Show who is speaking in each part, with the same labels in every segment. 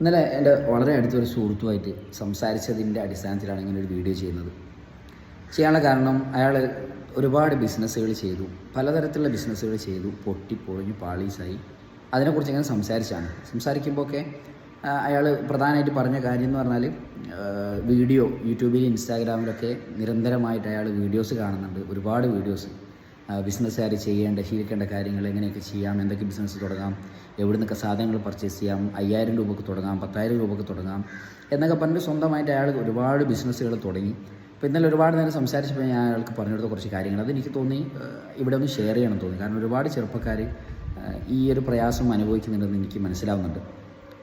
Speaker 1: ഇന്നലെ എൻ്റെ വളരെ അടുത്തൊരു സുഹൃത്തുമായിട്ട് സംസാരിച്ചതിൻ്റെ അടിസ്ഥാനത്തിലാണ് ഇങ്ങനെ ഒരു വീഡിയോ ചെയ്യുന്നത്. ചെയ്യാനുള്ള കാരണം അയാൾ ഒരുപാട് ബിസിനസ്സുകൾ ചെയ്തു, പലതരത്തിലുള്ള ബിസിനസ്സുകൾ ചെയ്തു, പൊട്ടിപ്പൊളിഞ്ഞു പാളീസായി. അതിനെക്കുറിച്ച് ഇങ്ങനെ സംസാരിക്കുമ്പോഴൊക്കെ അയാൾ പ്രധാനമായിട്ട് പറഞ്ഞ കാര്യം എന്ന് പറഞ്ഞാൽ വീഡിയോ യൂട്യൂബിൽ ഇൻസ്റ്റാഗ്രാമിലൊക്കെ നിരന്തരമായിട്ട് അയാൾ വീഡിയോസ് കാണുന്നുണ്ട്, ഒരുപാട് വീഡിയോസ്. ബിസിനസ്സുകാർ ശീലിക്കേണ്ട കാര്യങ്ങൾ, എങ്ങനെയൊക്കെ ചെയ്യാം, എന്തൊക്കെ ബിസിനസ് തുടങ്ങാം, എവിടെ നിന്നൊക്കെ സാധനങ്ങൾ പർച്ചേസ് ചെയ്യാം, 5000 രൂപക്ക് തുടങ്ങാം, 10,000 രൂപക്ക് തുടങ്ങാം എന്നൊക്കെ പറഞ്ഞിട്ട് സ്വന്തമായിട്ട് അയാൾ ഒരുപാട് ബിസിനസ്സുകൾ തുടങ്ങി. അപ്പോൾ ഇന്നലെ ഒരുപാട് നേരം സംസാരിച്ചപ്പോൾ ഞാൻ അയാൾക്ക് പറഞ്ഞെടുത്ത കുറച്ച് കാര്യങ്ങൾ അതെനിക്ക് തോന്നി ഇവിടെ ഒന്ന് ഷെയർ ചെയ്യണം തോന്നി. കാരണം ഒരുപാട് ചെറുപ്പക്കാർ ഈ ഒരു പ്രയാസം അനുഭവിക്കുന്നുണ്ടെന്ന് എനിക്ക് മനസ്സിലാവുന്നുണ്ട്.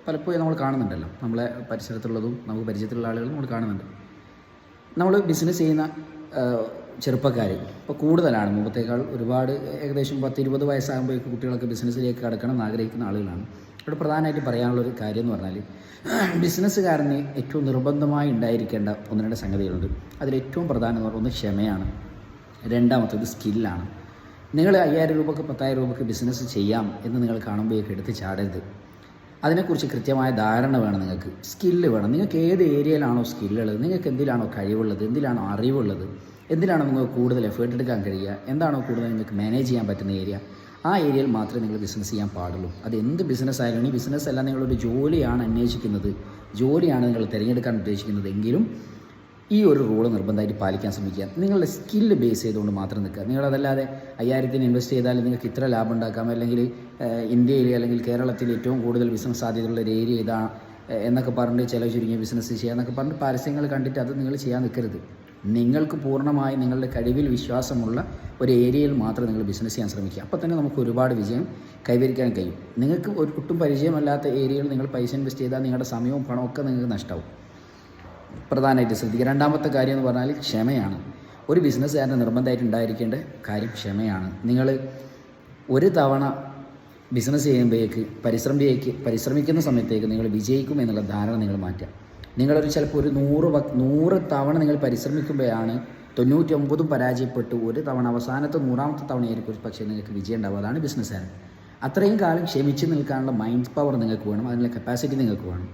Speaker 1: പലപ്പോഴും നമ്മൾ കാണുന്നുണ്ടല്ലോ, നമ്മളെ പരിസരത്തുള്ളതും നമുക്ക് പരിചയത്തിലുള്ള ആളുകളും നമ്മൾ കാണുന്നുണ്ട്. നമ്മൾ ബിസിനസ് ചെയ്യുന്ന ചെറുപ്പക്കാർ ഇപ്പോൾ കൂടുതലാണ്, മുമ്പത്തേക്കാൾ ഒരുപാട്. ഏകദേശം 10-20 വയസ്സാകുമ്പോഴേക്കും കുട്ടികളൊക്കെ ബിസിനസ്സിലേക്ക് കടക്കണം എന്ന് ആഗ്രഹിക്കുന്ന ആളുകളാണ്. ഇവിടെ പ്രധാനമായിട്ട് പറയാനുള്ളൊരു കാര്യം എന്ന് പറഞ്ഞാൽ ബിസിനസ്സുകാരന് ഏറ്റവും നിർബന്ധമായി ഉണ്ടായിരിക്കേണ്ട 1-2 സംഗതികളുണ്ട്. അതിലേറ്റവും പ്രധാനം എന്ന് പറഞ്ഞാൽ ഒന്ന് ക്ഷമയാണ്, രണ്ടാമത്തേത് സ്കില്ലാണ്. നിങ്ങൾ 5000 രൂപക്ക് 10,000 രൂപക്ക് ബിസിനസ് ചെയ്യാം എന്ന് നിങ്ങൾ കാണുമ്പോഴേക്ക് എടുത്ത് ചാടരുത്. അതിനെക്കുറിച്ച് കൃത്യമായ ധാരണ വേണം, നിങ്ങൾക്ക് സ്കില്ല് വേണം. നിങ്ങൾക്ക് ഏത് ഏരിയയിലാണോ സ്കില്ലുള്ളത്, നിങ്ങൾക്ക് എന്തിലാണോ കഴിവുള്ളത്, എന്തിലാണോ അറിവുള്ളത്, എന്തിലാണോ നിങ്ങൾക്ക് കൂടുതൽ എഫേർട്ട് എടുക്കാൻ കഴിയുക, എന്താണോ കൂടുതൽ നിങ്ങൾക്ക് മാനേജ് ചെയ്യാൻ പറ്റുന്ന ഏരിയ, ആ ഏരിയയിൽ മാത്രമേ നിങ്ങൾ ബിസിനസ് ചെയ്യാൻ പാടുള്ളൂ. അത് എന്ത് ബിസിനസ് ആയാലും, ഈ ബിസിനസ് അല്ല നിങ്ങളൊരു ജോലിയാണ് അന്വേഷിക്കുന്നത്, ജോലിയാണ് നിങ്ങൾ തിരഞ്ഞെടുക്കാൻ ഉദ്ദേശിക്കുന്നത് എങ്കിലും ഈ ഒരു റൂള് നിർബന്ധമായിട്ട് പാലിക്കാൻ ശ്രമിക്കുക. നിങ്ങളുടെ സ്കില്ല് ബേസ് ചെയ്തുകൊണ്ട് മാത്രം നിൽക്കുക. നിങ്ങളതല്ലാതെ 5000 ഇൻവെസ്റ്റ് ചെയ്താൽ നിങ്ങൾക്ക് ഇത്ര ലാഭം ഉണ്ടാക്കാം, അല്ലെങ്കിൽ ഇന്ത്യയിൽ അല്ലെങ്കിൽ കേരളത്തിൽ ഏറ്റവും കൂടുതൽ ബിസിനസ് സാധ്യതയുള്ള ഒരു ഏരിയ ഇതാണ് എന്നൊക്കെ പറഞ്ഞിട്ട് ചില ചുരുങ്ങിയ ബിസിനസ് ചെയ്യുക എന്നൊക്കെ പറഞ്ഞിട്ട് പരസ്യങ്ങൾ കണ്ടിട്ട് അത് നിങ്ങൾ ചെയ്യാൻ നിൽക്കരുത്. നിങ്ങൾക്ക് പൂർണ്ണമായി നിങ്ങളുടെ കഴിവിൽ വിശ്വാസമുള്ള ഒരു ഏരിയയിൽ മാത്രം നിങ്ങൾ ബിസിനസ് ചെയ്യാൻ ശ്രമിക്കുക. അപ്പോൾ തന്നെ നമുക്ക് ഒരുപാട് വിജയം കൈവരിക്കാൻ കഴിയും. നിങ്ങൾക്ക് ഒട്ടും പരിചയമല്ലാത്ത ഏരിയയിൽ നിങ്ങൾ പൈസ ഇൻവെസ്റ്റ് ചെയ്താൽ നിങ്ങളുടെ സമയവും പണവും ഒക്കെ നിങ്ങൾക്ക് നഷ്ടമാവും. പ്രധാനമായിട്ട് ശ്രദ്ധിക്കുക. രണ്ടാമത്തെ കാര്യം എന്ന് പറഞ്ഞാൽ ക്ഷമയാണ്. ഒരു ബിസിനസ്സുകാരന് നിർബന്ധമായിട്ട് ഉണ്ടായിരിക്കേണ്ട കാര്യം ക്ഷമയാണ്. നിങ്ങൾ ഒരു തവണ ബിസിനസ് ചെയ്യുമ്പോഴേക്ക് പരിശ്രമിക്കുന്ന സമയത്തേക്ക് നിങ്ങൾ വിജയിക്കും എന്നുള്ള ധാരണ നിങ്ങൾ മാറ്റുക. നിങ്ങളൊരു ചിലപ്പോൾ ഒരു 100 തവണ നിങ്ങൾ പരിശ്രമിക്കുമ്പോഴാണ് 99 പരാജയപ്പെട്ടു ഒരു തവണ അവസാനത്തെ 100ാമത്തെ തവണയായിരിക്കും പക്ഷേ നിങ്ങൾക്ക് വിജയം ഉണ്ടാവുക. അതാണ് ബിസിനസ്സുകാരൻ. അത്രയും കാലം ക്ഷമിച്ച് നിൽക്കാനുള്ള മൈൻഡ് പവർ നിങ്ങൾക്ക് വേണം, അതിനുള്ള കപ്പാസിറ്റി നിങ്ങൾക്ക് വേണം.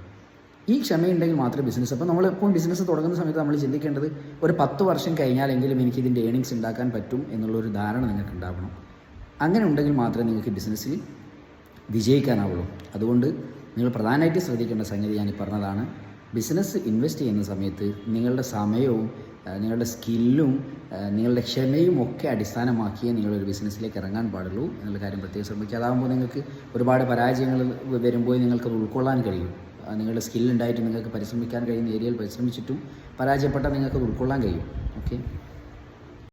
Speaker 1: ഈ ക്ഷമയുണ്ടെങ്കിൽ മാത്രമേ ബിസിനസ്. അപ്പോൾ നമ്മളെപ്പോഴും ബിസിനസ് തുടങ്ങുന്ന സമയത്ത് നമ്മൾ ചിന്തിക്കേണ്ടത് ഒരു 10 വർഷം കഴിഞ്ഞാലെങ്കിലും എനിക്ക് ഇതിൻ്റെ ഏണിങ്സ് ഉണ്ടാക്കാൻ പറ്റും എന്നുള്ളൊരു ധാരണ നിങ്ങൾക്ക് ഉണ്ടാവണം. അങ്ങനെ ഉണ്ടെങ്കിൽ മാത്രമേ നിങ്ങൾക്ക് ബിസിനസ്സിൽ വിജയിക്കാനാവുള്ളൂ. അതുകൊണ്ട് നിങ്ങൾ പ്രധാനമായിട്ട് ശ്രദ്ധിക്കേണ്ട സംഗതി ഞാൻ പറഞ്ഞതാണ്. ബിസിനസ് ഇൻവെസ്റ്റ് ചെയ്യുന്ന സമയത്ത് നിങ്ങളുടെ സമയവും നിങ്ങളുടെ സ്കില്ലും നിങ്ങളുടെ ക്ഷമയും ഒക്കെ അടിസ്ഥാനമാക്കിയേ നിങ്ങളൊരു ബിസിനസ്സിലേക്ക് ഇറങ്ങാൻ പാടുള്ളൂ എന്നുള്ള കാര്യം പ്രത്യേകം ശ്രമിക്കുക. അതാകുമ്പോൾ നിങ്ങൾക്ക് ഒരുപാട് പരാജയങ്ങൾ വരുമ്പോൾ നിങ്ങൾക്കത് ഉൾക്കൊള്ളാൻ കഴിയും. നിങ്ങളുടെ സ്കില്ലുണ്ടായിട്ട് നിങ്ങൾക്ക് പരിശ്രമിക്കാൻ കഴിയുന്ന ഏരിയയിൽ പരിശ്രമിച്ചിട്ടും പരാജയപ്പെട്ടാൽ നിങ്ങൾക്കത് ഉൾക്കൊള്ളാൻ കഴിയും. ഓക്കെ.